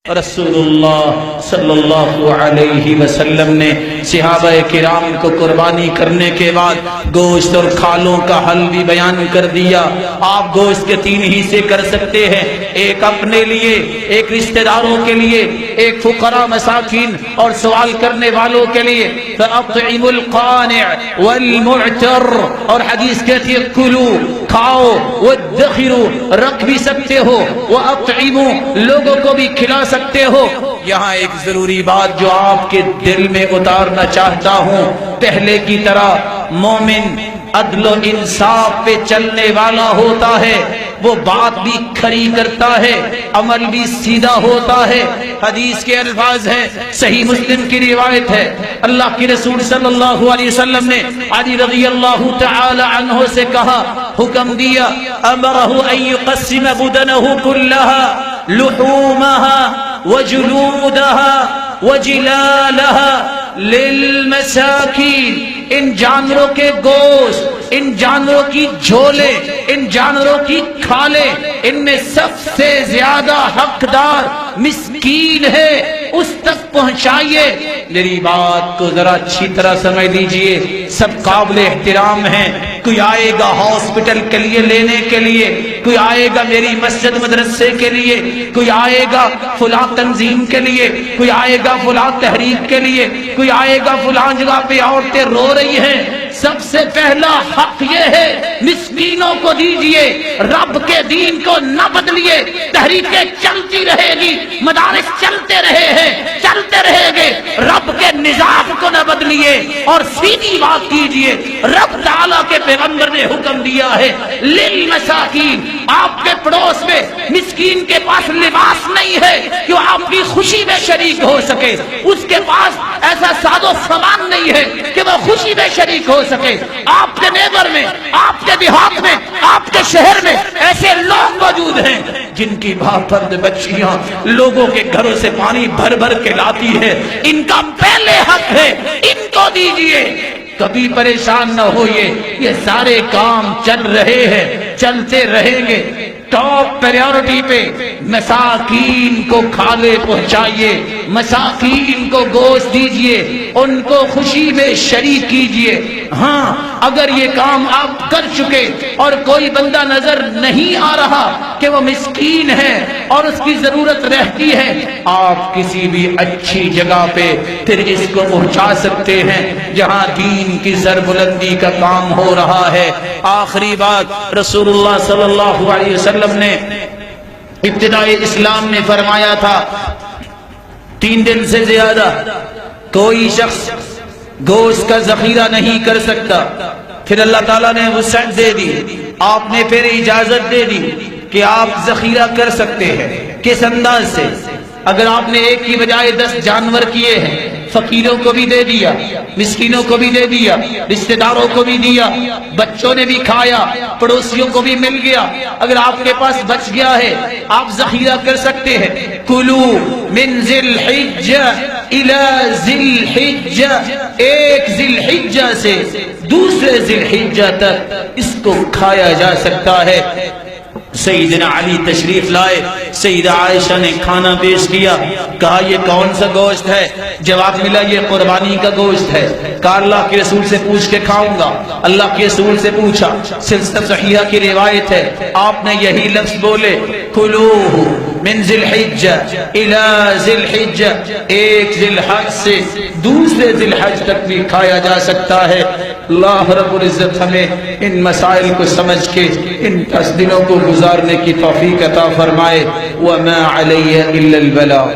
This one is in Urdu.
رسول اللہ صلی اللہ علیہ وسلم نے صحابہ کرام کو قربانی کرنے کے بعد گوشت اور کھالوں کا حل بھی بیان کر دیا۔ آپ گوشت کے تین حصے کر سکتے ہیں، ایک اپنے لیے، ایک رشتہ داروں کے لیے، ایک فقراء مساکین اور سوال کرنے والوں کے لیے۔ فَأَطْعِمُوا الْقَانِعَ وَالْمُعْتَرَّ، اور حدیث کہتی ہے کلو، کھاؤ، وَادَّخِرُوا، رکھ بھی سکتے ہو، وَأَطْعِمُوا، لوگوں کو بھی کھلا سکتے ہو۔ یہاں ایک ضروری بات جو آپ کے دل میں اتارنا چاہتا ہوں، پہلے کی طرح مومن عدل و انصاف پہ چلنے والا ہوتا ہے، وہ بات بھی کھری کرتا ہے، عمل بھی سیدھا ہوتا ہے۔ حدیث کے الفاظ ہیں، صحیح مسلم کی روایت ہے، اللہ کے رسول صلی اللہ علیہ وسلم نے علی رضی اللہ تعالی عنہ سے کہا، حکم دیا، امرہ ان یقسم بدنہ کلہا لحومها وجلودها وجلالها للمساکین، ان جانوروں کے گوشت، ان جانوروں کی جھولے، ان جانوروں کی کھالیں، ان میں سب سے زیادہ حقدار مسکین ہے، اس تک پہنچائیے۔ میری بات کو ذرا اچھی طرح سمجھ لیجئے، سب قابل احترام ہیں۔ کوئی آئے گا ہاسپٹل کے لیے لینے کے لیے، کوئی آئے گا میری مسجد مدرسے کے لیے، کوئی آئے گا فلاں تنظیم کے لیے، کوئی آئے گا فلاں تحریک کے لیے، کوئی آئے گا فلاں جگہ پہ عورتیں رو رہی ہیں۔ سب سے پہلا حق یہ ہے، مسکینوں کو دیجئے، رب کے دین کو نہ بدلیے۔ تحریکیں چلتی رہے گی، مدارس چلتے رہے ہیں، چلتے رہے گے، رب کے نظام کو نہ بدلیے اور سیدھی بات کیجئے۔ رب تعالیٰ کے پیغمبر نے حکم دیا ہے، للمساکین، آپ کے پڑوس میں مسکین کے پاس لباس نہیں ہے کہ وہ آپ کی خوشی میں شریک ہو سکے، اس کے پاس ایسا ساز و سامان نہیں ہے کہ وہ خوشی میں شریک ہو سکے۔ آپ کے نیبر میں، آپ کے دیہات میں، آپ کے شہر میں ایسے لوگ موجود ہیں جن کی باپرد بچیاں لوگوں کے گھروں سے پانی بھر بھر کے لاتی ہے، ان کا پہلے حق ہے، ان کو دیجئے۔ کبھی پریشان نہ ہوئے، یہ سارے کام چل رہے ہیں، چلتے رہیں گے۔ ٹاپ پریورٹی پہ مساکین کو کھالے پہنچائیے، مساکین کو گوشت دیجئے، ان کو خوشی میں شریک کیجئے۔ ہاں، اگر یہ کام آپ کر چکے اور کوئی بندہ نظر نہیں آ رہا کہ وہ مسکین ہے اور اس کی ضرورت رہتی ہے، آپ کسی بھی اچھی جگہ پہ پھر اس کو پہنچا سکتے ہیں جہاں دین کی سربلندی کا کام ہو رہا ہے۔ آخری بات، رسول اللہ صلی اللہ علیہ وسلم نے ابتدائی اسلام میں فرمایا تھا، 3 دن سے زیادہ کوئی شخص گوشت کا ذخیرہ نہیں کر سکتا۔ پھر اللہ تعالیٰ نے وسعت دے دی، آپ نے پھر اجازت دے دی کہ آپ ذخیرہ کر سکتے ہیں۔ کس انداز سے؟ اگر آپ نے ایک کی بجائے 10 جانور کیے ہیں، فقیروں کو بھی دے دیا، مسکینوں کو بھی دے دیا، رشتہ داروں کو بھی دیا، بچوں نے بھی کھایا، پڑوسیوں کو بھی مل گیا۔ اگر آپ کے پاس بچ گیا ہے، آپ ذخیرہ کر سکتے ہیں۔ کلو من ذی الحجہ الی ذی الحجہ، ایک ذی الحجہ سے دوسرے ذی الحجہ تک اس کو کھایا جا سکتا ہے۔ سیدنا علی تشریف لائے، سیدہ عائشہ نے کھانا پیش کیا، کہا یہ کون سا گوشت ہے؟ جواب ملا یہ قربانی کا گوشت ہے۔ کہا اللہ کے رسول سے پوچھ کے کھاؤں گا۔ اللہ کے رسول سے پوچھا، سلسلہ صحیحہ کی روایت ہے، آپ نے یہی لفظ بولے، کلوہ من ذی الحجہ الی ذی الحجہ، ایک ذی الحج سے دوسرے ذی الحج تک بھی کھایا جا سکتا ہے۔ اللہ رب العزت ہمیں ان مسائل کو سمجھ کے ان 10 دنوں کو گزارنے کی توفیق عطا فرمائے۔ وما علی الا البلاغ۔